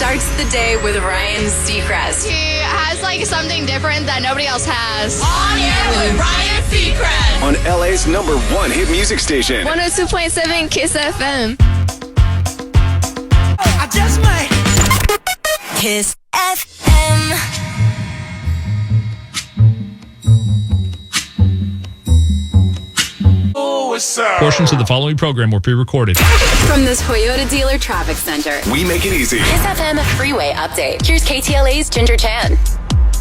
starts the day with Ryan Seacrest. He has like something different that nobody else has. On air with Ryan Seacrest. On LA's #1 hit music station. 102.7 KIIS FM. I just might. KIIS FM. Portions of the following program were pre-recorded. From this Toyota dealer traffic center. We make it easy. KIIS FM freeway update. Here's KTLA's Ginger Chan.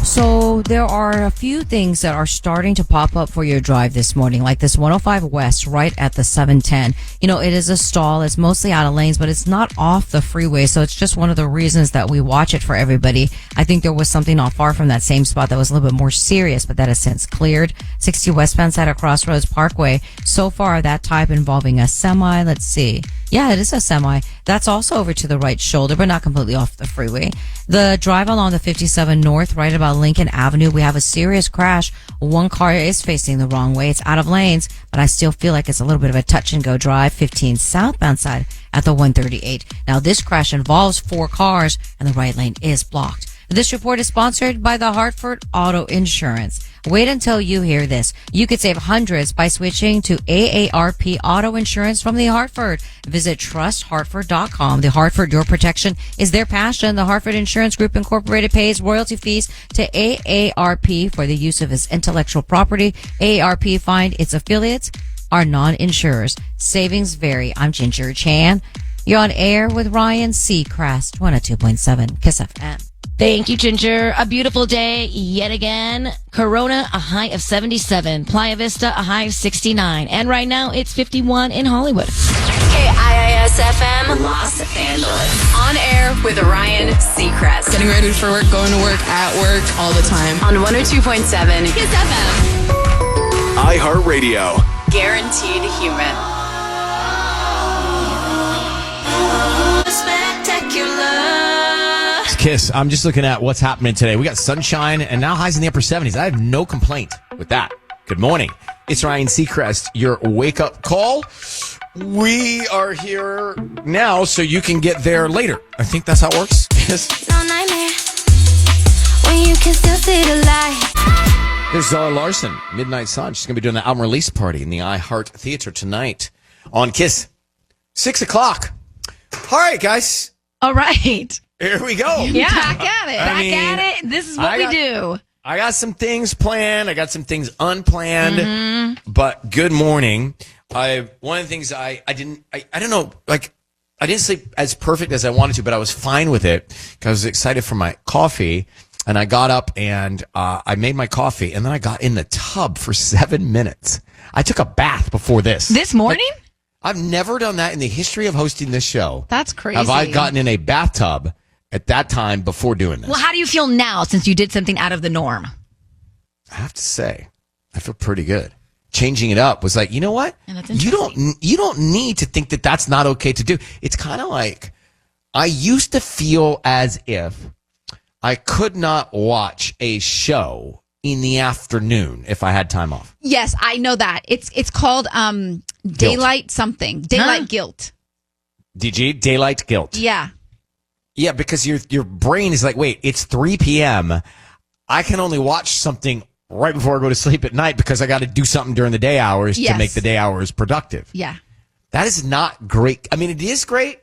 So there are a few things that are starting to pop up for your drive this morning, like this 105 West right at the 710. You know, it is a stall. It's mostly out of lanes, but it's not off the freeway. So it's just one of the reasons that we watch it for everybody. I think there was something not far from that same spot that was a little bit more serious, but that has since cleared. 60 westbound side of Crossroads Parkway. So far, that type involving a semi. Let's see. Yeah, it is a semi. That's also over to the right shoulder, but not completely off the freeway. The drive along the 57 North, right about Lincoln Avenue, we have a serious crash. One car is facing the wrong way. It's out of lanes, but I still feel like it's a little bit of a touch and go drive. 15 southbound side at the 138. Now, this crash involves 4 cars, and the right lane is blocked. This report is sponsored by the Hartford Auto Insurance. Wait until you hear this. You could save hundreds by switching to AARP Auto Insurance from the Hartford. Visit trusthartford.com. The Hartford, your protection is their passion. The Hartford Insurance Group Incorporated pays royalty fees to AARP for the use of its intellectual property. AARP find its affiliates are non-insurers. Savings vary. I'm Ginger Chan. You're on air with Ryan Seacrest, 102.7 KIIS FM. Thank you, Ginger. A beautiful day yet again. Corona, a high of 77. Playa Vista, a high of 69. And right now, it's 51 in Hollywood. KIIS FM, Los Angeles. On air with Ryan Seacrest. Getting ready for work, going to work, at work, all the time. On 102.7 KIIS FM. iHeartRadio. Guaranteed human. KIIS. I'm just looking at what's happening today. We got sunshine and now highs in the upper 70s. I have no complaint with that. Good morning. It's Ryan Seacrest, your wake-up call. We are here now so you can get there later. I think that's how it works. KIIS. No nightmare when you can still see the light. There's Zara Larson, Midnight Sun. She's going to be doing the album release party in the iHeart Theater tonight on KIIS. 6 o'clock. All right, guys. All right. Here we go. Yeah. Back at it. I mean, Back at it. This is what we do. I got some things planned. I got some things unplanned. But good morning. One of the things I don't know, like, I didn't sleep as perfect as I wanted to, but I was fine with it because I was excited for my coffee. And I got up and I made my coffee, and then I got in the tub for 7 minutes. I took a bath before this. This morning? Like, I've never done that in the history of hosting this show. That's crazy. Have I gotten in a bathtub at that time before doing this? Well, how do you feel now since you did something out of the norm? I have to say, I feel pretty good. Changing it up was like, you know what? You don't need to think that that's not okay to do. It's kind of like I used to feel as if I could not watch a show in the afternoon if I had time off. Yes, I know that. It's called daylight something. Daylight guilt. DG, daylight guilt. Yeah. Yeah, because your brain is like, wait, it's 3 p.m. I can only watch something right before I go to sleep at night because I got to do something during the day hours to make the day hours productive. Yeah. That is not great. I mean, it is great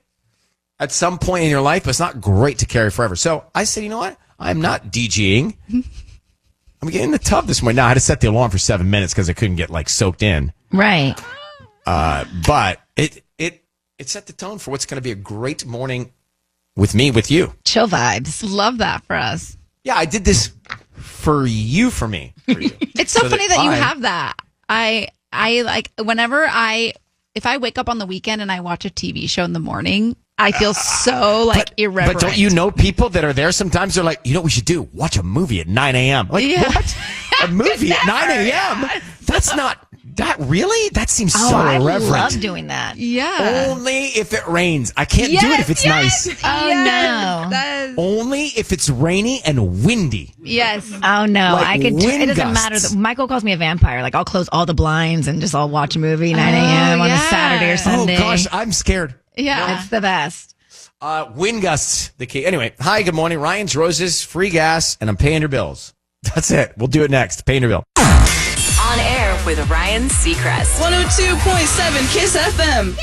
at some point in your life, but it's not great to carry forever. So I said, you know what? I'm not DGing. I'm getting in the tub this morning. Now, I had to set the alarm for 7 minutes because I couldn't get, like, soaked in. Right. But it set the tone for what's going to be a great morning with me, with you. Chill vibes. Love that for us. Yeah, I did this for me. For you. It's so funny that you have that. I like whenever if I wake up on the weekend and I watch a TV show in the morning, I feel so irreverent. But don't you know people that are there sometimes? They're like, you know what we should do? Watch a movie at 9 a.m. Like, what? A movie at 9 a.m.? That's not... That really? That seems so irreverent. I love doing that. Yeah. Only if it rains. I can't do it if it's nice. Oh, no. Only if it's rainy and windy. Yes. Oh, no. Like I could. It doesn't gusts. matter. Michael calls me a vampire. Like, I'll close all the blinds and just I'll watch a movie 9 a.m. on a Saturday or Sunday. Oh, gosh. I'm scared. Yeah. It's the best. Wind gusts, the key. Anyway, hi, good morning. Ryan's Roses, free gas, and I'm paying your bills. That's it. We'll do it next. Paying your bill. On air with Ryan Seacrest. 102.7 KIIS FM.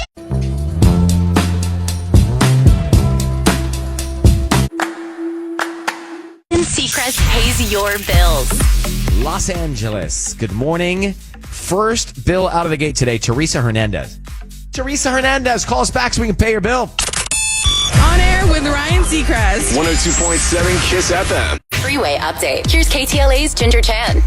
Seacrest pays your bills. Los Angeles, good morning. First bill out of the gate today, Teresa Hernandez. Teresa Hernandez, call us back so we can pay your bill. On air with Ryan Seacrest. 102.7 KIIS FM. Freeway update. Here's KTLA's Ginger Chan.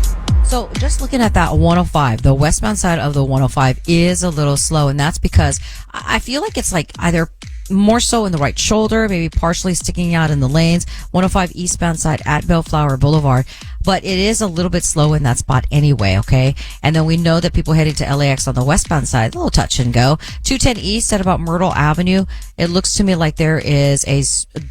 So just looking at that 105, the westbound side of the 105 is a little slow, and that's because I feel like it's like either more so in the right shoulder, maybe partially sticking out in the lanes, 105 eastbound side at Bellflower Boulevard. But it is a little bit slow in that spot anyway, okay? And then we know that people heading to LAX on the westbound side, a little touch and go. 210 east at about Myrtle Avenue. It looks to me like there is a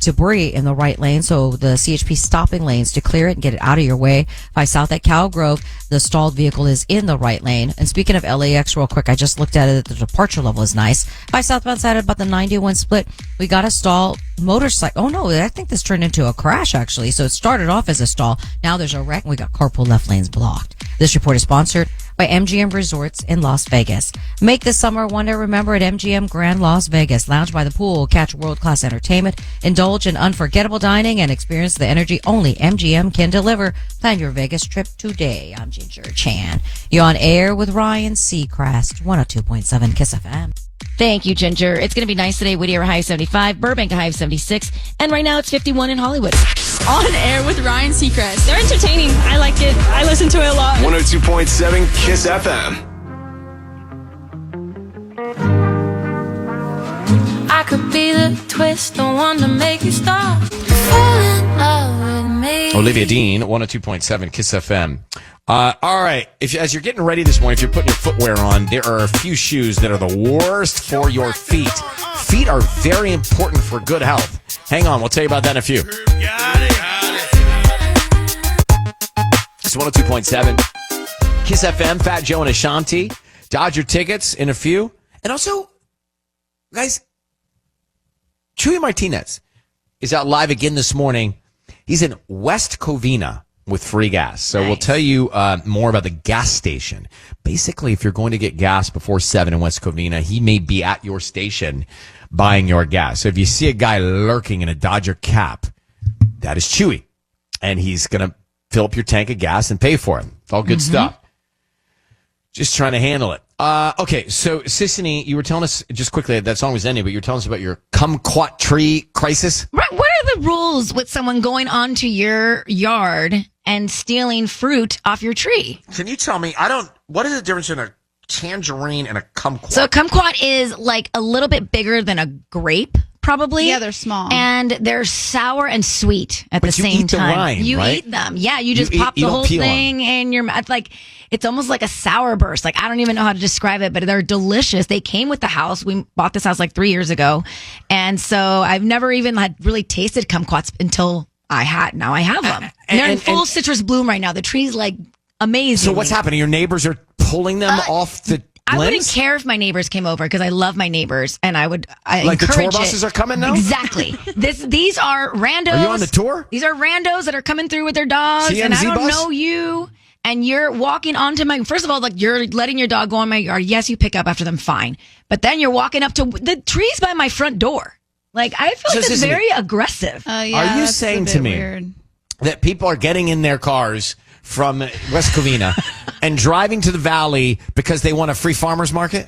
debris in the right lane, so the CHP stopping lanes to clear it and get it out of your way. By south at Cow Grove, the stalled vehicle is in the right lane. And speaking of LAX real quick, I just looked at it. The departure level is nice. By southbound side at about the 91 split, we got a stall motorcycle. Oh no, I think this turned into a crash actually. So it started off as a stall. Now there's a wreck and we got carpool left lanes blocked. This report is sponsored by MGM Resorts in Las Vegas. Make the summer one to remember at MGM Grand Las Vegas. Lounge by the pool, catch world-class entertainment, indulge in unforgettable dining, and experience the energy only MGM can deliver. Plan your Vegas trip today. I'm Ginger Chan. You're on air with Ryan Seacrest, 102.7 KIIS FM. Thank you, Ginger. It's going to be nice today. Whittier, a high of 75. Burbank, a high of 76. And right now it's 51 in Hollywood. On air with Ryan Seacrest. They're entertaining. I like it. I listen to it a lot. 102.7 KIIS FM. I could be the twist, the one to make you stop. Fall in love with me. Olivia Dean, 102.7 KIIS FM. All right. As you're getting ready this morning, if you're putting your footwear on, there are a few shoes that are the worst for your feet. Feet are very important for good health. Hang on. We'll tell you about that in a few. It's 102.7 KIIS FM. Fat Joe and Ashanti. Dodger tickets in a few. And also, guys, Chewy Martinez is out live again this morning. He's in West Covina with free gas. So We'll tell you more about the gas station. Basically, if you're going to get gas before 7 in West Covina, he may be at your station buying your gas. So if you see a guy lurking in a Dodger cap, that is Chewy. And he's going to fill up your tank of gas and pay for it. It's all good stuff. Just trying to handle it. Okay, so Sisanie, you were telling us, just quickly, that song was ending, but you were telling us about your kumquat tree crisis. Right. What are the rules with someone going onto your yard and stealing fruit off your tree? Can you tell me, what is the difference in a tangerine and a kumquat? So a kumquat is like a little bit bigger than a grape, probably. Yeah, they're small. And they're sour and sweet at the same you eat time. the rind, you right? eat them. Yeah, you just pop the whole thing in your mouth. Like, it's almost like a sour burst. Like, I don't even know how to describe it, but they're delicious. They came with the house. We bought this house like 3 years ago. And so I've never even really tasted kumquats until now I have them. And they're in full citrus bloom right now. The tree's like amazing. So what's happening? Your neighbors are pulling them off the I limbs? wouldn't care if my neighbors came over because I love my neighbors and I like the tour encourage buses are coming now? Exactly. These are randos. Are you on the tour? These are randos that are coming through with their dogs, CMZ and I don't bus? know you. And you're walking onto my. First of all, like you're letting your dog go on my yard. Yes, you pick up after them, fine. But then you're walking up to the trees by my front door. Like I feel like that's very aggressive. Yeah, are you saying to me weird that people are getting in their cars from West Covina and driving to the valley because they want a free farmer's market?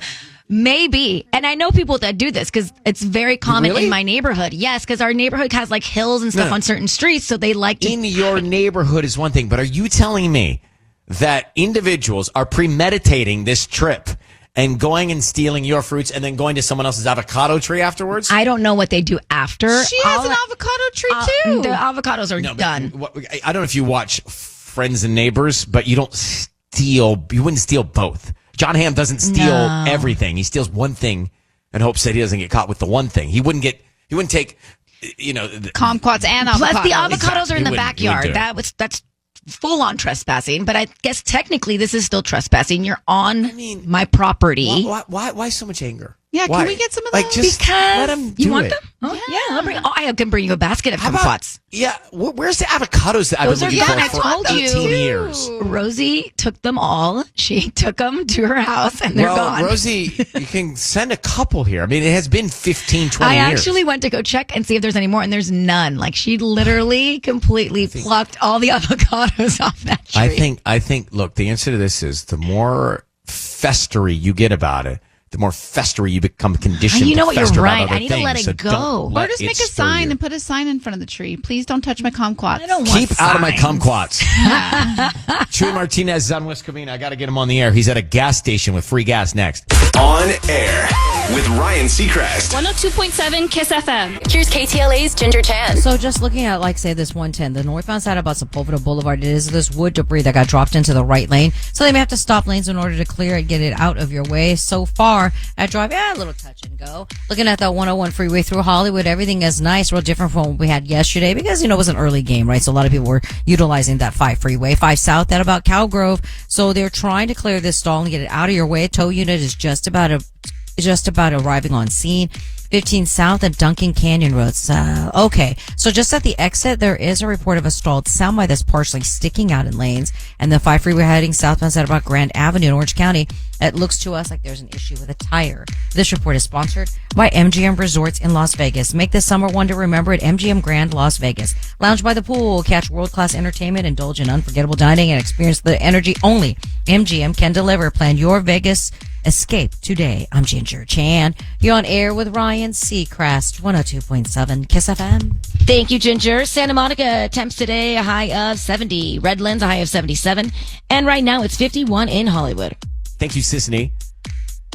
Maybe. And I know people that do this because it's very common in my neighborhood. Yes, because our neighborhood has like hills and stuff on certain streets, so they like to. In your neighborhood is one thing, but are you telling me that individuals are premeditating this trip and going and stealing your fruits and then going to someone else's avocado tree afterwards? I don't know what they do after. She has an avocado tree too. The avocados are done. I don't know if you watch Friends and Neighbors, but you don't steal. You wouldn't steal both. John Hamm doesn't steal everything. He steals one thing and hopes that he doesn't get caught with the one thing. He wouldn't take, kumquats and avocados. Plus, the avocados are in the He backyard. That's full on trespassing. But I guess technically this is still trespassing. You're on my property. Why so much anger? Yeah, why? Can we get some of those? Just because let him do you want it. them. Oh, yeah. I can bring you a basket of kumquats. Yeah, where's the avocados that I've been looking for 18 years? Rosie took them all. She took them to her house, and they're gone. Rosie, you can send a couple here. I mean, it has been 15, 20 years. I actually went to go check and see if there's any more, and there's none. Like, she literally completely plucked all the avocados off that tree. I think, look, the answer to this is the more festery you get about it, the more festery you become conditioned. You know what? You're right. I need to let it go. Or just make a sign and put a sign in front of the tree. Please don't touch my kumquats. I don't want Keep out of my kumquats. Chewy Martinez is on West Covina. I got to get him on the air. He's at a gas station with free gas next. On air with Ryan Seacrest. 102.7 KIIS FM. Here's KTLA's Ginger Chan. So just looking at, like, say, this 110, the northbound side about Sepulveda Boulevard, it is this wood debris that got dropped into the right lane. So they may have to stop lanes in order to clear it, get it out of your way. So far, at drive, a little touch and go. Looking at that 101 freeway through Hollywood, everything is nice, real different from what we had yesterday because, it was an early game, right? So a lot of people were utilizing that 5 freeway. 5 south at about Cowgrove. So they're trying to clear this stall and get it out of your way. Tow unit is just about arriving on scene. 15 south at Duncan Canyon Roads. Okay. So just at the exit, there is a report of a stalled semi that's partially sticking out in lanes. And the 5 freeway heading southbound at about Grand Avenue in Orange County. It looks to us like there's an issue with a tire. This report is sponsored by MGM Resorts in Las Vegas. Make this summer one to remember at MGM Grand Las Vegas. Lounge by the pool, catch world-class entertainment, indulge in unforgettable dining, and experience the energy only MGM can deliver. Plan your Vegas escape today. I'm Ginger Chan. You're on air with Ryan Seacrest, 102.7 KIIS FM. Thank you, Ginger. Santa Monica temps today, a high of 70. Redlands, a high of 77. And right now, it's 51 in Hollywood. Thank you, Sisanie.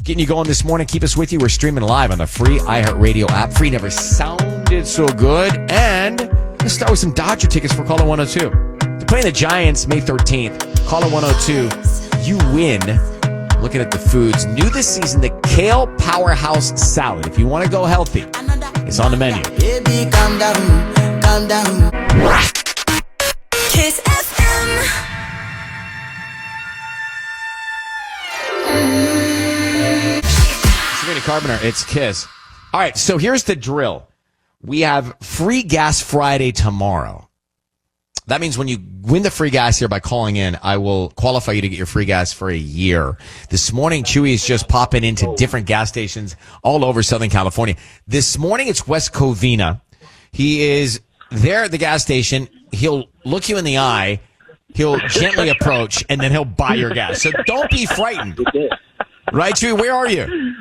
Getting you going this morning. Keep us with you. We're streaming live on the free iHeartRadio app. Free never sounded so good. And let's start with some Dodger tickets for Caller 102. They're playing the Giants May 13th. Caller 102. You win. Looking at the foods. New this season, the Kale Powerhouse Salad. If you want to go healthy, it's on the menu. Baby, calm down, calm down. KIIS FM. Sabrina Carpenter, it's KIIS. All right, so here's the drill. We have free gas Friday tomorrow. That means when you win the free gas here by calling in, I will qualify you to get your free gas for a year. This morning, Chewy is just popping into different gas stations all over Southern California. This morning, it's West Covina. He is there at the gas station. He'll look you in the eye. He'll gently approach, and then he'll buy your gas. So don't be frightened. Right, Chewy? Where are you?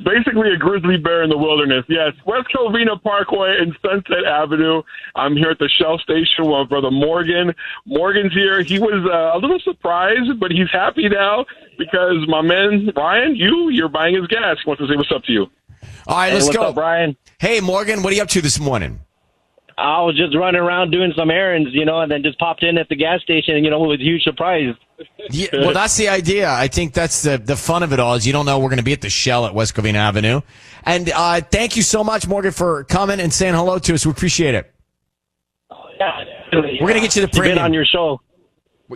Basically a grizzly bear in the wilderness. Yes, West Covina Parkway and Sunset Avenue. I'm here at the Shell station with Brother Morgan. Morgan's here. He was a little surprised, but he's happy now because my man, Ryan, you're buying his gas. He wants to say what's up to you. All right, let's go. What's up, Brian? Hey, Morgan, what are you up to this morning? I was just running around doing some errands, and then just popped in at the gas station, with a huge surprise. Yeah, well, that's the idea. I think that's the fun of it all is you don't know we're going to be at the Shell at West Covina Avenue. And thank you so much, Morgan, for coming and saying hello to us. We appreciate it. Yeah, we're going to get you the premium. You've been on your show.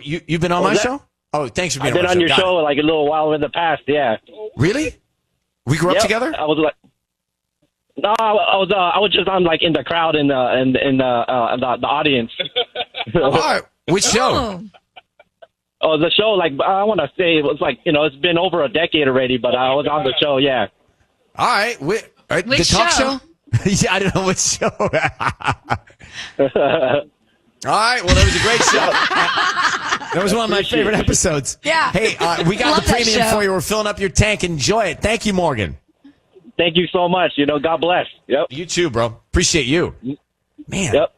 You've been on my show? Oh, thanks for being on my show. I've been on your show like a little while in the past, yeah. Really? We grew up together? I was like... No, I was just on in the crowd in the audience. All right. Which show? Oh, the show, I want to say it was it's been over a decade already, but I was on the show, yeah. All right. Which the talk show? Yeah, I don't know which show. All right. Well, that was a great show. That was one of my favorite episodes. Yeah. Hey, we got the premium for you. We're filling up your tank. Enjoy it. Thank you, Morgan. Thank you so much. God bless. Yep. You too, bro. Appreciate you. Man. Yep.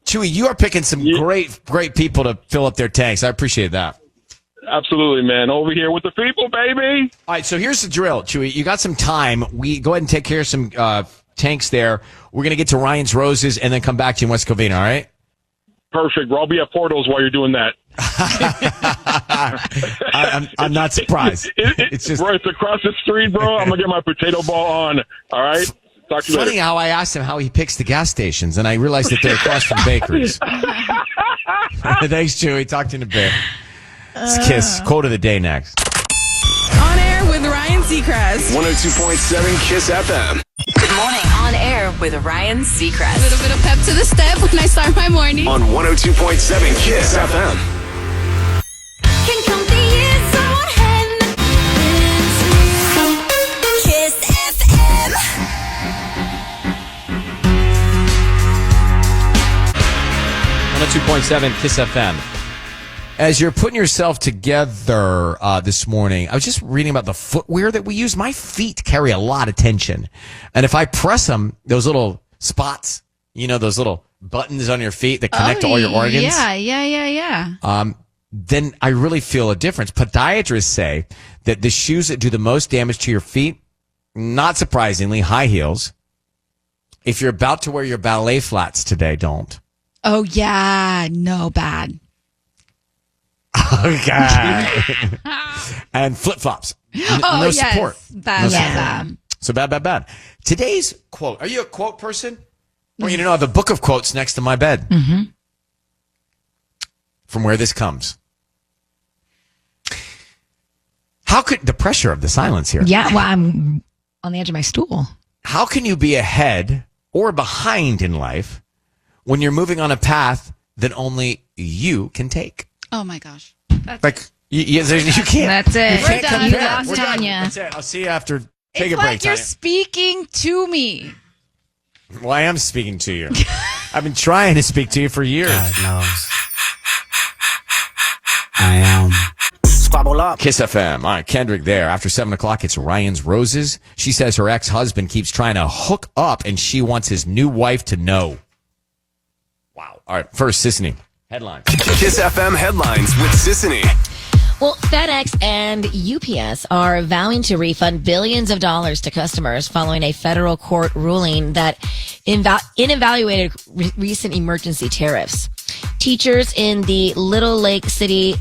Chewy, you are picking some great people to fill up their tanks. I appreciate that. Absolutely, man. Over here with the people, baby. All right, so here's the drill, Chewy. You got some time. We go ahead and take care of some tanks there. We're going to get to Ryan's Roses and then come back to you in West Covina, all right? Perfect, bro. I'll be at Portals while you're doing that. I'm not surprised. It's just right across the street, bro. I'm going to get my potato ball on, all right? Talk to you Funny later. how I asked him how he picks the gas stations, and I realized that they're across from bakeries. Thanks, Chewy. Talk to you in a bit. It's KIIS. Quote of the day next. On air with Ryan Seacrest. 102.7 KIIS FM. Good morning. On air with Ryan Seacrest. A little bit of pep to the step when I start my morning. On 102.7 KIIS FM. Can count the years on hand. KIIS FM. 102.7 KIIS FM. As you're putting yourself together this morning, I was just reading about the footwear that we use. My feet carry a lot of tension. And if I press them, those little spots, those little buttons on your feet that connect to all your organs. Yeah. Then I really feel a difference. Podiatrists say that the shoes that do the most damage to your feet, not surprisingly, high heels. If you're about to wear your ballet flats today, don't. Oh, yeah. No, bad. Okay. And flip-flops. No support. Bad. So bad. Today's quote. Are you a quote person? I want you to know I have a book of quotes next to my bed. Mm-hmm. From where this comes. How could the pressure of the silence here? Yeah, well, I'm on the edge of my stool. How can you be ahead or behind in life when you're moving on a path that only you can take? Oh, my gosh. You can't. That's it. You can't done. compare. You lost We're done. Tanya. That's it. I'll see you after. Take It's a break, like you're Tanya. speaking to me. Well, I am speaking to you. I've been trying to speak to you for years. God knows. I am. Squabble up. KIIS FM. All right, Kendrick there. After 7 o'clock, it's Ryan's Roses. She says her ex-husband keeps trying to hook up, and she wants his new wife to know. Wow. All right, first, Sisanie. Headlines. KIIS FM headlines with Sisanie. Well, FedEx and UPS are vowing to refund billions of dollars to customers following a federal court ruling that invalid recent emergency tariffs. Teachers in the Little Lake City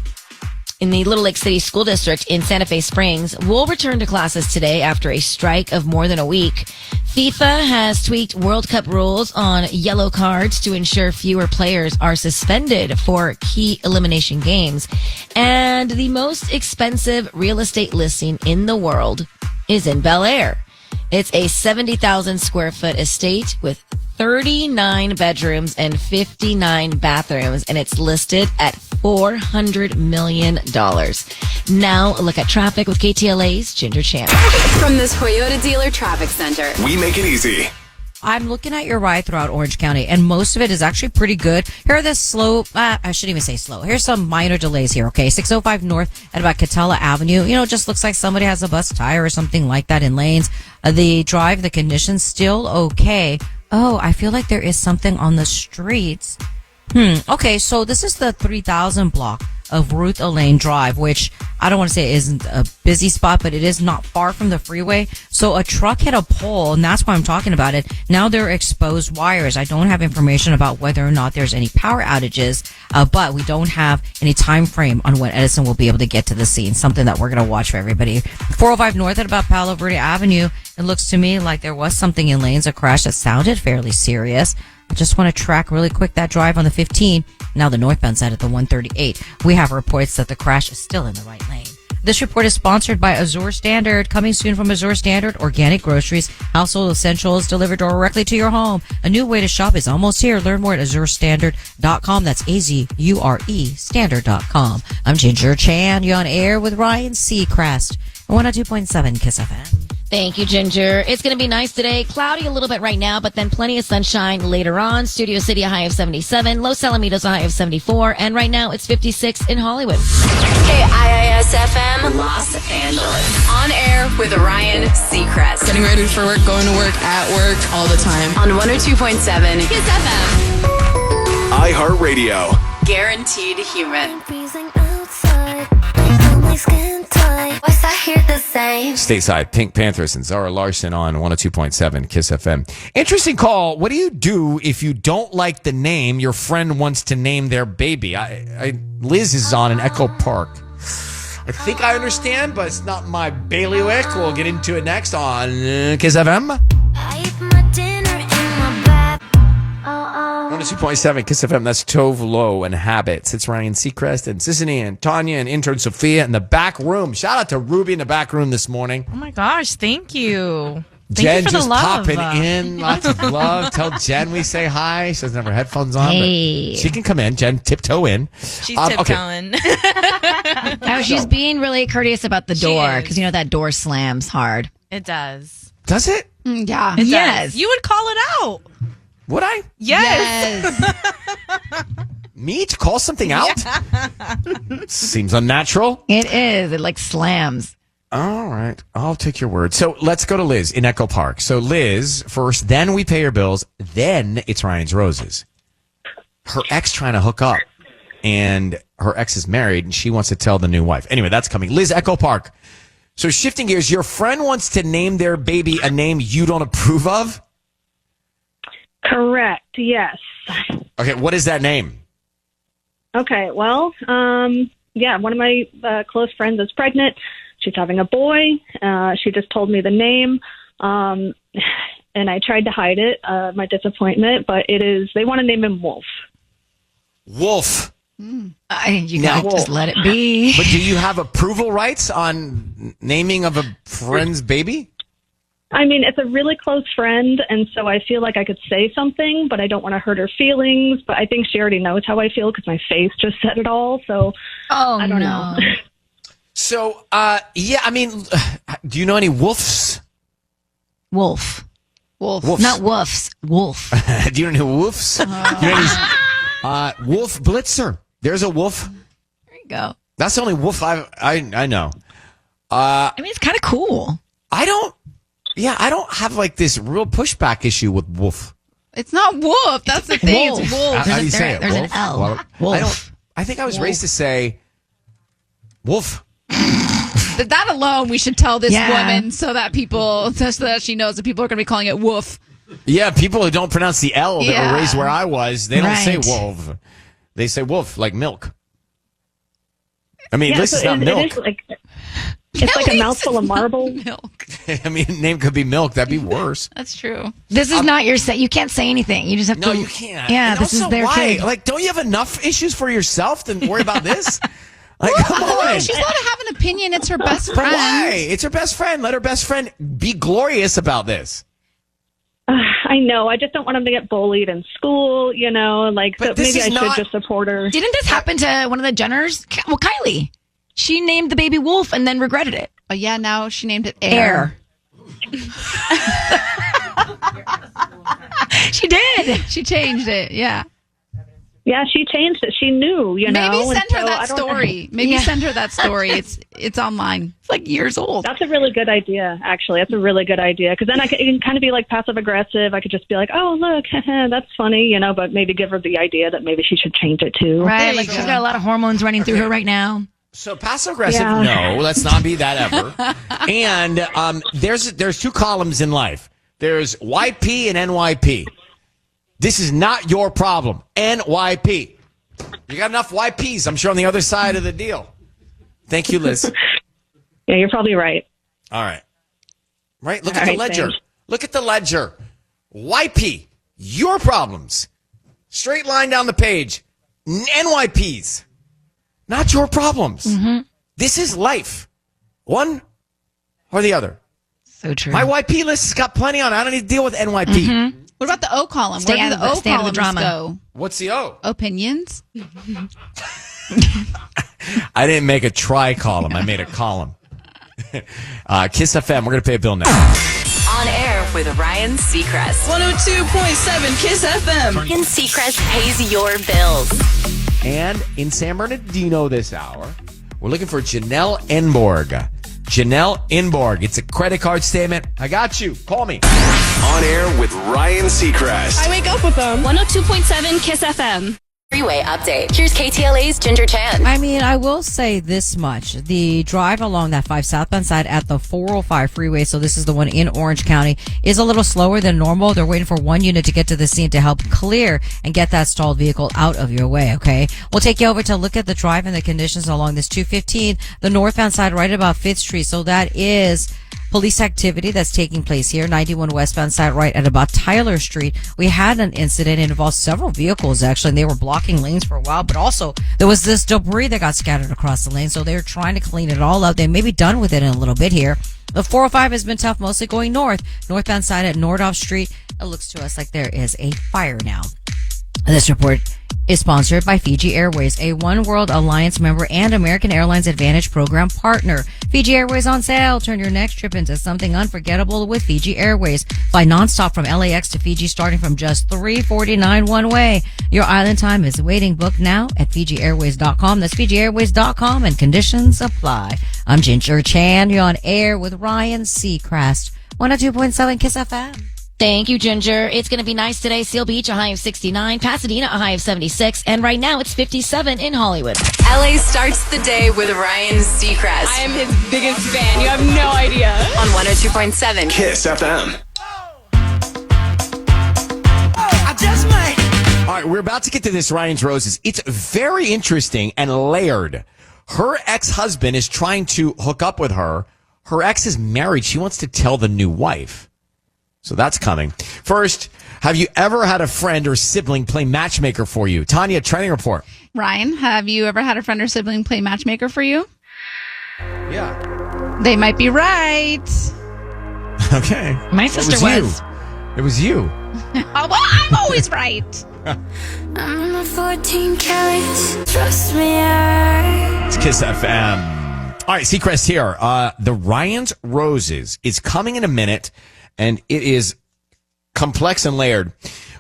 School District in Santa Fe Springs will return to classes today after a strike of more than a week. FIFA has tweaked World Cup rules on yellow cards to ensure fewer players are suspended for key elimination games. And the most expensive real estate listing in the world is in Bel Air. It's a 70,000 square foot estate with 39 bedrooms and 59 bathrooms, and it's listed at $400 million. Now, a look at traffic with KTLA's Ginger Champ. From the Toyota Dealer Traffic Center. We make it easy. I'm looking at your ride throughout Orange County, and most of it is actually pretty good. Here are the slow, I shouldn't even say slow. Here's some minor delays here, okay? 605 North at about KTLA Avenue. It just looks like somebody has a bust tire or something like that in lanes. The condition's still okay. Oh, I feel like there is something on the streets. Okay, so this is the 3000 block of Ruth Elaine Drive, which I don't want to say isn't a busy spot, but it is not far from the freeway. So a truck hit a pole, and that's why I'm talking about it. Now there are exposed wires. I don't have information about whether or not there's any power outages, but we don't have any time frame on when Edison will be able to get to the scene, something that we're going to watch for everybody. 405 North at about Palo Verde Avenue. It looks to me like there was something in lanes, a crash that sounded fairly serious. I just want to track really quick that drive on the 15. Now the northbound side at the 138. We have reports that the crash is still in the right lane. This report is sponsored by Azure Standard. Coming soon from Azure Standard, organic groceries, household essentials delivered directly to your home. A new way to shop is almost here. Learn more at azurestandard.com. That's AZURE standard.com. I'm Ginger Chan. You're on air with Ryan Seacrest. 102.7 KIIS FM. Thank you, Ginger. It's going to be nice today. Cloudy a little bit right now, but then plenty of sunshine later on. Studio City, a high of 77. Los Alamitos, a high of 74. And right now, it's 56 in Hollywood. KIIS FM, Los Angeles. On air with Ryan Seacrest. Getting ready for work, going to work, at work, all the time. On 102.7 KIIS FM. iHeartRadio. Guaranteed human. Freezing outside, like on my skin tight. Why's I hear the same? Stateside, Pink Panthers and Zara Larson on 102.7 KIIS FM. Interesting call. What do you do if you don't like the name your friend wants to name their baby? Liz is on in Echo Park. I think I understand, but it's not my bailiwick. We'll get into it next on KIIS FM. I eat my dinner in my bed. 102.7 KIIS FM. That's Tove Lo and Habits. It's Ryan Seacrest and Sisanie and Tanya and intern Sophia in the back room. Shout out to Ruby in the back room this morning. Oh my gosh, thank you. Jen just popping in. Lots of love. Tell Jen we say hi. She doesn't have her headphones on. Hey. But she can come in. Jen, tiptoe in. She's tiptoeing. Oh, she's being really courteous about the door because that door slams hard. It does. Does it? Yeah. It Yes. does. You would call it out. Would I? Yes. Me to call something out? Seems unnatural. It is. It slams. All right. I'll take your word. So let's go to Liz in Echo Park. So Liz first, then we pay your bills, then it's Ryan's Roses. Her ex trying to hook up, and her ex is married, and she wants to tell the new wife. Anyway, that's coming. Liz, Echo Park. So shifting gears, your friend wants to name their baby a name you don't approve of? Correct. Yes. Okay, what is that name? Okay. Well, yeah, one of my close friends is pregnant. She's having a boy. She just told me the name. And I tried to hide it, my disappointment, but they want to name him Wolf. Wolf. You gotta just let it be. But do you have approval rights on naming of a friend's baby? I mean, it's a really close friend, and so I feel like I could say something, but I don't want to hurt her feelings. But I think she already knows how I feel because my face just said it all. So I don't know. So, yeah, I mean, do you know any wolves? Wolf. Wolves. Not woofs. Wolf. Do you know any wolves? Do you know any, Wolf Blitzer. There's a wolf. There you go. That's the only wolf I know. I mean, it's kind of cool. I don't have this real pushback issue with wolf. It's not wolf. That's the thing. Wolf. It's wolf. How do you say it? There's Wolf? an L. Well, Wolf. I think I was raised to say wolf. That alone, we should tell this Yeah. woman so that she knows that people are going to be calling it woof. Yeah, people who don't pronounce the L that were raised where I was, they don't say Right. wolf. They say wolf, like milk. I mean, Yeah, this so is not it milk. is it's like a mouthful of marble. Milk. I mean, name could be milk. That'd be worse. That's true. This is not your set. You can't say anything. You just have No, to. you can't. Yeah, And this is also, their why? kid. Like, don't you have enough issues for yourself to worry about this? Like, come on. She's allowed to have an opinion. It's her best But friend. why? It's her best friend. Let her best friend be glorious about this. I know. I just don't want him to get bullied in school, But so this maybe is I not- should just support her. Didn't this happen to one of the Jenners? Well, Kylie. She named the baby Wolf and then regretted it. Oh, yeah, now she named it Air. She did. She changed it, yeah. Yeah, she changed it. She knew, Maybe and send her so I that don't- story. Maybe send her that story. It's online. It's like years old. That's a really good idea, actually. That's a really good idea. Because then it can kind of be passive aggressive. I could just be like, oh, look, that's funny, but maybe give her the idea that maybe she should change it too. Right. Like she's got a lot of hormones running through her right now. So passive aggressive, no, let's not be that ever. And there's two columns in life. There's YP and NYP. This is not your problem. NYP. You got enough YPs, I'm sure, on the other side of the deal. Thank you, Liz. Yeah, you're probably right. All right. Right? Look All at the right, ledger. thanks. Look at the ledger. YP, your problems. Straight line down the page. NYPs, not your problems. Mm-hmm. This is life. One or the other. So true. My YP list has got plenty on it. I don't need to deal with NYP. Mm-hmm. What about the O column? Stay Where out do of the O stay out of the columns drama. go? What's the O? Opinions? I didn't make a tri-column. I made a column. KIIS FM. We're going to pay a bill now. On air with Ryan Seacrest. 102.7 KIIS FM. Ryan Seacrest pays your bills. And in San Bernardino this hour, we're looking for Janelle Enborg. Janelle Enborg. It's a credit card statement. I got you. Call me. On air with Ryan Seacrest. I wake up with them. 102.7 KIIS FM. Freeway update. Here's KTLA's Ginger Chan. I mean, I will say this much. The drive along that 5 southbound side at the 405 freeway, so this is the one in Orange County, is a little slower than normal. They're waiting for one unit to get to the scene to help clear and get that stalled vehicle out of your way, okay? We'll take you over to look at the drive and the conditions along this 215, the northbound side right about 5th Street. So that is police activity that's taking place here. 91 westbound side right at about Tyler Street. We had an incident. It involved several vehicles, actually, and they were blocking lanes for a while, but also there was this debris that got scattered across the lane, so they're trying to clean it all up. They may be done with it in a little bit here. The 405 has been tough, mostly going north. Northbound side at Nordhoff Street. It looks to us like there is a fire now. This report is sponsored by Fiji Airways, a One World Alliance member and American Airlines Advantage program partner. Fiji Airways on sale. Turn your next trip into something unforgettable with Fiji Airways. Fly nonstop from LAX to Fiji starting from just $349 one way. Your island time is waiting. Book now at FijiAirways.com. That's FijiAirways.com and conditions apply. I'm Ginger Chan. You're on air with Ryan Seacrest. 102.7 KIIS FM. Thank you, Ginger. It's going to be nice today. Seal Beach, a high of 69. Pasadena, a high of 76. And right now, it's 57 in Hollywood. LA starts the day with Ryan Seacrest. I am his biggest fan. You have no idea. On 102.7 KIIS FM. All right, we're about to get to this Ryan's Roses. It's very interesting and layered. Her ex-husband is trying to hook up with her. Her ex is married. She wants to tell the new wife. So that's coming. First, have you ever had a friend or sibling play matchmaker for you? Tanya, trending report. Ryan, have you ever had a friend or sibling play matchmaker for you? Yeah. They might be right. Okay. My sister was. It was you. Oh, well, I'm always right. I'm a 14 carats. Trust me, It's KIIS FM. All right, Seacrest here. The Ryan's Roses is coming in a minute, and it is complex and layered.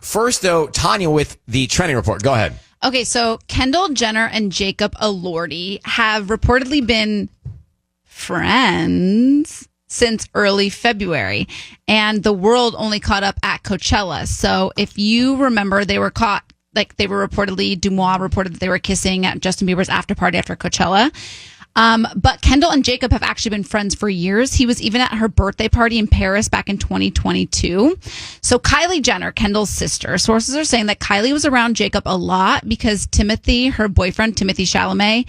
First, though, Tanya with the trending report. Go ahead. Okay, so Kendall Jenner and Jacob Elordi have reportedly been friends since early February, and the world only caught up at Coachella. So if you remember, they were caught, like they were reportedly, Dumois reported that they were kissing at Justin Bieber's after party after Coachella. But Kendall and Jacob have actually been friends for years. He was even at her birthday party in Paris back in 2022. So Kylie Jenner, Kendall's sister, sources are saying that Kylie was around Jacob a lot because Timothy, her boyfriend, Timothy Chalamet,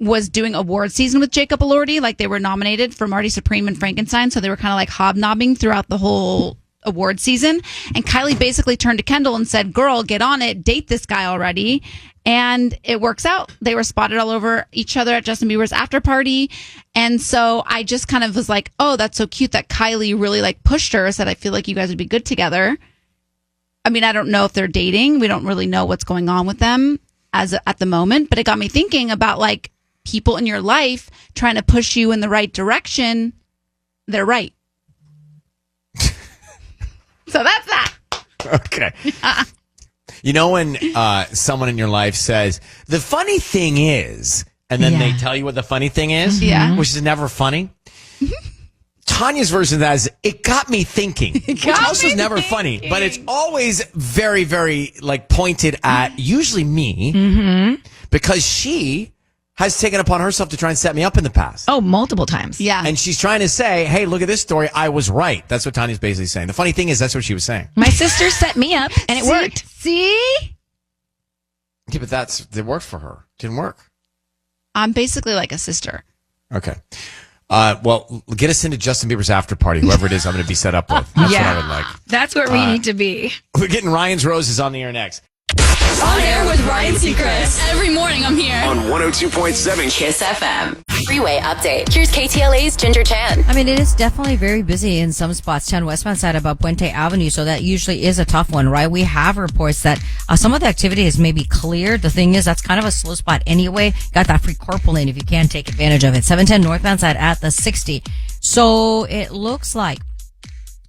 was doing award season with Jacob Elordi. Like they were nominated for Marty Supreme and Frankenstein. So they were kind of like hobnobbing throughout the whole award season. And Kylie basically turned to Kendall and said, girl, get on it. Date this guy already. And it works out. They were spotted all over each other at Justin Bieber's after party. And so I just kind of was like, oh, that's so cute that Kylie really like pushed her, said, I feel like you guys would be good together. I mean, I don't know if they're dating. We don't really know what's going on with them at the moment. But it got me thinking about like people in your life trying to push you in the right direction. They're right. So that's that. Okay. You know when someone in your life says, the funny thing is, and then they tell you what the funny thing is, which is never funny? Tanya's version of that is, it got me thinking, which also is never funny, but it's always very, very like pointed at usually me because she has taken upon herself to try and set me up in the past. Oh, multiple times. Yeah. And she's trying to say, hey, look at this story. I was right. That's what Tanya's basically saying. The funny thing is, that's what she was saying. My sister set me up, and it worked. See? Yeah, but it worked for her. Didn't work. I'm basically like a sister. Okay. Well, get us into Justin Bieber's after party, whoever it is I'm going to be set up with. That's what I would like. That's where we need to be. We're getting Ryan's Roses on the air next. On air with Ryan Seacrest. Every morning I'm here. On 102.7 KIIS FM. Freeway update. Here's KTLA's Ginger Chan. I mean, it is definitely very busy in some spots. 10 westbound side about Puente Avenue, so that usually is a tough one, right? We have reports that some of the activity is maybe cleared. The thing is, that's kind of a slow spot anyway. Got that free carpool lane if you can take advantage of it. 710 northbound side at the 60. So it looks like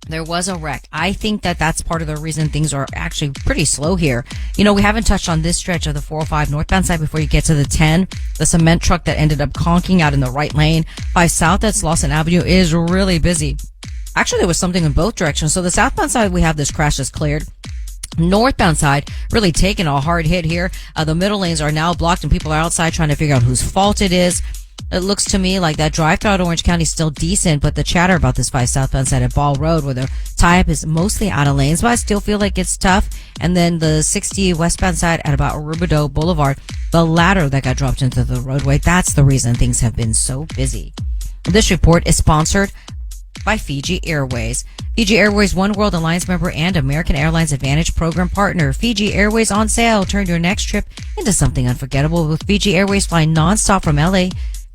there was a wreck. I think that that's part of the reason things are actually pretty slow here. You know, we haven't touched on this stretch of the 405 northbound side before you get to the 10. The cement truck that ended up conking out in the right lane. 5 south at Slauson Avenue is really busy. Actually, there was something in both directions. So the southbound side, we have this crash that's cleared. Northbound side, really taking a hard hit here. The middle lanes are now blocked and people are outside trying to figure out whose fault it is. It looks to me like that drive-thru at Orange County is still decent, but the chatter about this 5 southbound side at Ball Road where the tie-up is mostly out of lanes, but I still feel like it's tough. And then the 60 westbound side at about Rubidoux Boulevard, the ladder that got dropped into the roadway, that's the reason things have been so busy. This report is sponsored by Fiji Airways. Fiji Airways, One World Alliance member and American Airlines Advantage program partner. Fiji Airways on sale. Turn your next trip into something unforgettable with Fiji Airways flying nonstop from LA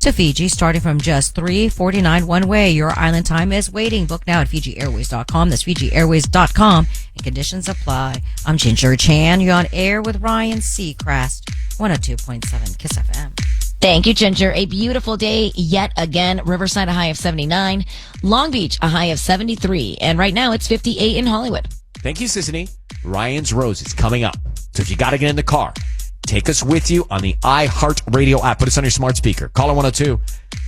to Fiji, starting from just $3.49 one way. Your island time is waiting. Book now at FijiAirways.com. That's FijiAirways.com. And conditions apply. I'm Ginger Chan. You're on air with Ryan Seacrest, 102.7 KIIS FM. Thank you, Ginger. A beautiful day yet again. Riverside, a high of 79. Long Beach, a high of 73. And right now, it's 58 in Hollywood. Thank you, Sisanie. Ryan's Roses coming up. So if you got to get in the car, take us with you on the iHeartRadio app. Put us on your smart speaker. Caller 102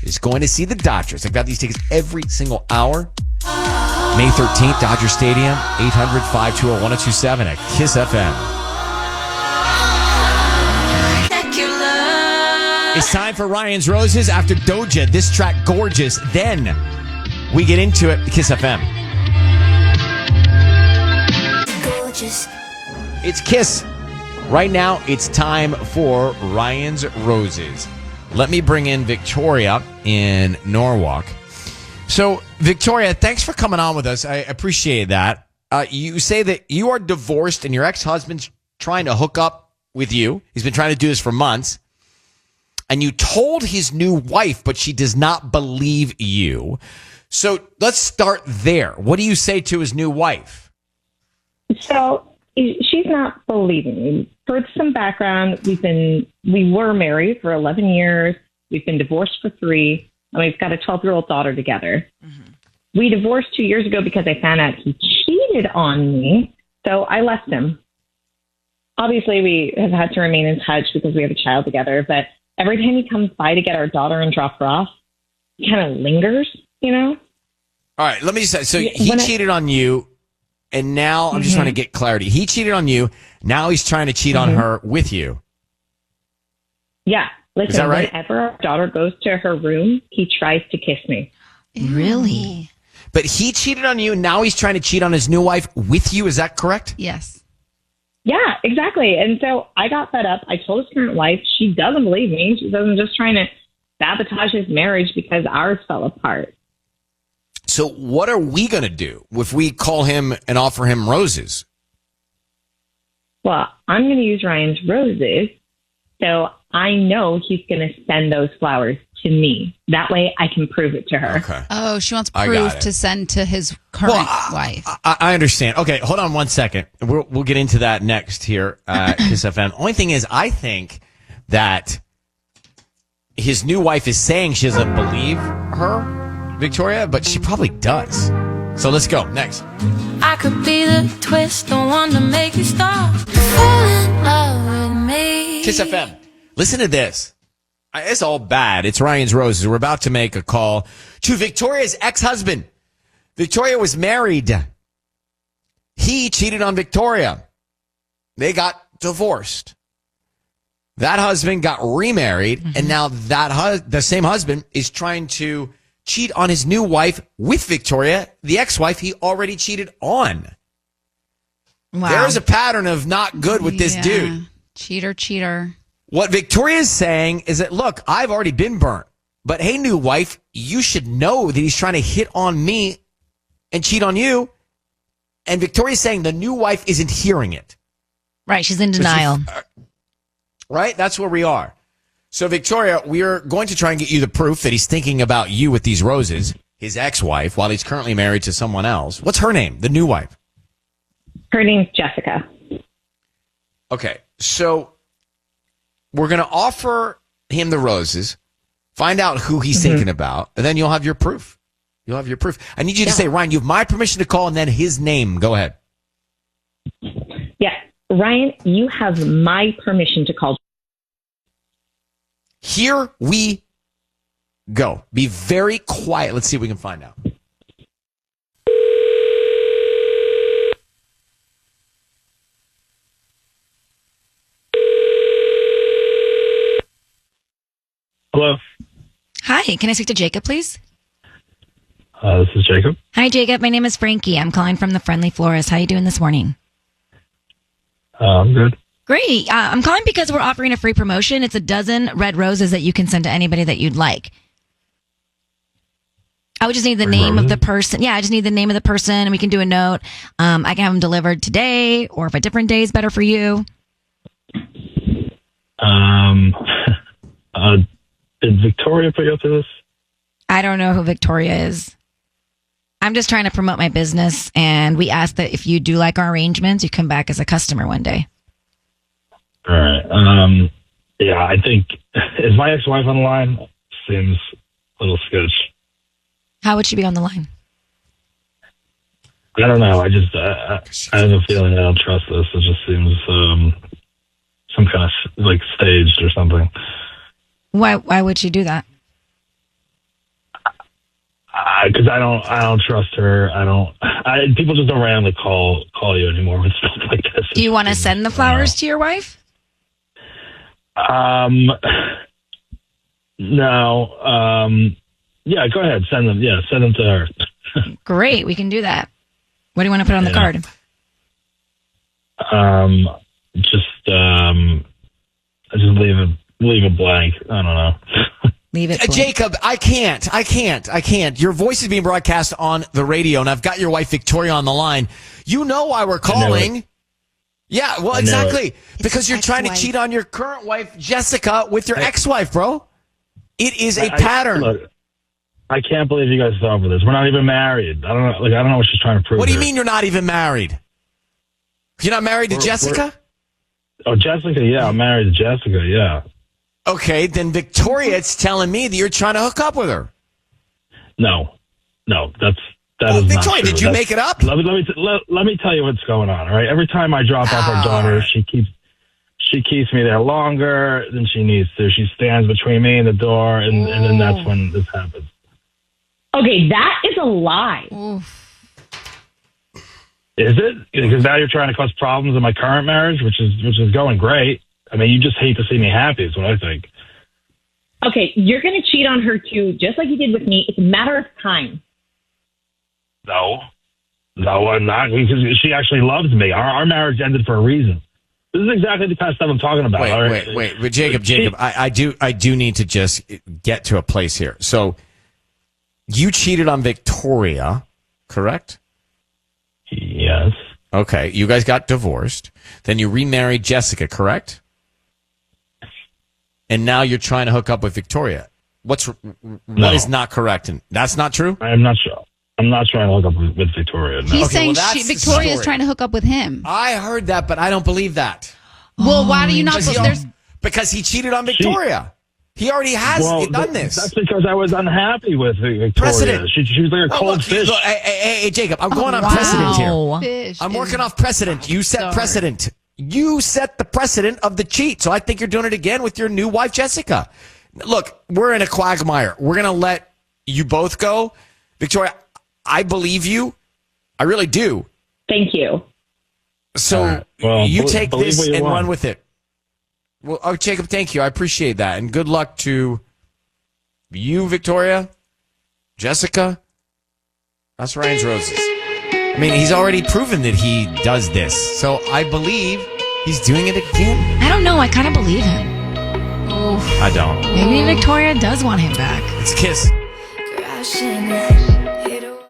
is going to see the Dodgers. I've got these tickets every single hour. May 13th, Dodger Stadium, 800-520-1027 at KIIS FM. It's time for Ryan's Roses after Doja. This track, Gorgeous. Then we get into it, KIIS FM. Gorgeous. It's KIIS. Right now, it's time for Ryan's Roses. Let me bring in Victoria in Norwalk. So, Victoria, thanks for coming on with us. I appreciate that. You say that you are divorced and your ex-husband's trying to hook up with you. He's been trying to do this for months. And you told his new wife, but she does not believe you. So let's start there. What do you say to his new wife? So she's not believing me. For some background, we were married for 11 years. We've been divorced for 3, and we've got a 12-year-old daughter together. Mm-hmm. We divorced 2 years ago because I found out he cheated on me, so I left him. Obviously, we have had to remain in touch because we have a child together, but every time he comes by to get our daughter and drop her off, he kind of lingers, you know? All right, let me just say, so he cheated on you, and now I'm just trying to get clarity. He cheated on you, now he's trying to cheat on her with you. Yeah. Listen, is that right? Whenever our daughter goes to her room, he tries to kiss me. Really? But he cheated on you, now he's trying to cheat on his new wife with you, is that correct? Yes. Yeah, exactly. And so I got fed up. I told his current wife. She doesn't believe me. She says I'm just trying to sabotage his marriage because ours fell apart. So what are we going to do if we call him and offer him roses? Well, I'm going to use Ryan's Roses. So I know he's going to send those flowers to me. That way I can prove it to her. Okay. Oh, she wants proof to send to his current wife. I understand. Okay, hold on one second. We'll get into that next here at KIIS FM. Only thing is, I think that his new wife is saying she doesn't believe her, Victoria, but she probably does. So let's go. Next. I could be the twist, the one to make you stop. Fall in love with me. KIIS FM. Listen to this. It's all bad. It's Ryan's Roses. We're about to make a call to Victoria's ex-husband. Victoria was married. He cheated on Victoria. They got divorced. That husband got remarried, and now the same husband is trying to cheat on his new wife with Victoria, the ex-wife he already cheated on. Wow. There's a pattern of not good with this dude. Cheater. What Victoria is saying is that, look, I've already been burnt. But hey, new wife, you should know that he's trying to hit on me and cheat on you. And Victoria's saying the new wife isn't hearing it. Right, she's in denial. Right? That's where we are. So, Victoria, we are going to try and get you the proof that he's thinking about you with these roses, his ex-wife, while he's currently married to someone else. What's her name, the new wife? Her name's Jessica. Okay, so we're going to offer him the roses, find out who he's thinking about, and then you'll have your proof. You'll have your proof. I need you to say, Ryan, you have my permission to call, and then his name. Go ahead. Yeah. Ryan, you have my permission to call. Here we go. Be very quiet. Let's see if we can find out. Hello. Hi, can I speak to Jacob, please? This is Jacob. Hi, Jacob. My name is Frankie. I'm calling from the Friendly Florist. How are you doing this morning? I'm good. Great. I'm calling because we're offering a free promotion. It's a dozen red roses that you can send to anybody that you'd like. I would just need the name of the person. Yeah, I just need the name of the person, and we can do a note. I can have them delivered today, or if a different day is better for you. Did Victoria put you up to this? I don't know who Victoria is. I'm just trying to promote my business, and we ask that if you do like our arrangements, you come back as a customer one day. All right. Yeah, I think, is my ex-wife on the line? Seems a little sketch. How would she be on the line? I don't know. I just, I have a feeling I don't trust this. It just seems some kind of like staged or something. Why would she do that? Because I don't trust her. People just don't randomly call you anymore with stuff like this. Do you want to send the flowers to your wife? No. Yeah, go ahead. Send them. Yeah, send them to her. Great, we can do that. What do you want to put on the card? Just leave it blank. I don't know. Leave it blank. Jacob, I can't. Your voice is being broadcast on the radio, and I've got your wife Victoria on the line. You know why we're calling. Yeah, well, exactly. Because you're trying to cheat on your current wife, Jessica, with your ex-wife, bro. It is a pattern. Look, I can't believe you guys fell for this. We're not even married. I don't know what she's trying to prove. What do you mean you're not even married? You're not married to Jessica? Jessica, yeah. I'm married to Jessica, yeah. Okay, then Victoria, it's telling me that you're trying to hook up with her. No, that is Victoria, not true. Did you make it up? Let me tell you what's going on. All right, every time I drop off our daughter, she keeps me there longer than she needs to. She stands between me and the door, and then that's when this happens. Okay, that is a lie. Is it? Because now you're trying to cause problems in my current marriage, which is going great. I mean, you just hate to see me happy is what I think. Okay, you're going to cheat on her too, just like you did with me. It's a matter of time. No, I'm not. Because she actually loves me. Our marriage ended for a reason. This is exactly the kind of stuff I'm talking about. Wait. But Jacob, I do need to just get to a place here. So you cheated on Victoria, correct? Yes. Okay, you guys got divorced. Then you remarried Jessica, correct? And now you're trying to hook up with Victoria. What is not correct? And that's not true? I'm not sure. I'm not trying to hook up with Victoria. No. He's saying Victoria is trying to hook up with him. I heard that, but I don't believe that. Well, why do you not? Because he cheated on Victoria. He already has done this. That's because I was unhappy with Victoria. Precedent. She was like a cold fish. Look, hey, Jacob, I'm going on precedent here. I'm working off precedent. You set precedent. You set the precedent of the cheat. So I think you're doing it again with your new wife, Jessica. Look, we're in a quagmire. We're going to let you both go. Victoria, I believe you. I really do. Thank you. So you take this and run with it. Well, Jacob, thank you. I appreciate that. And good luck to you, Victoria, Jessica. That's Ryan's Roses. I mean, he's already proven that he does this. So I believe he's doing it again. I don't know. I kind of believe him. I don't. Maybe Victoria does want him back. It's KIIS. Crashing.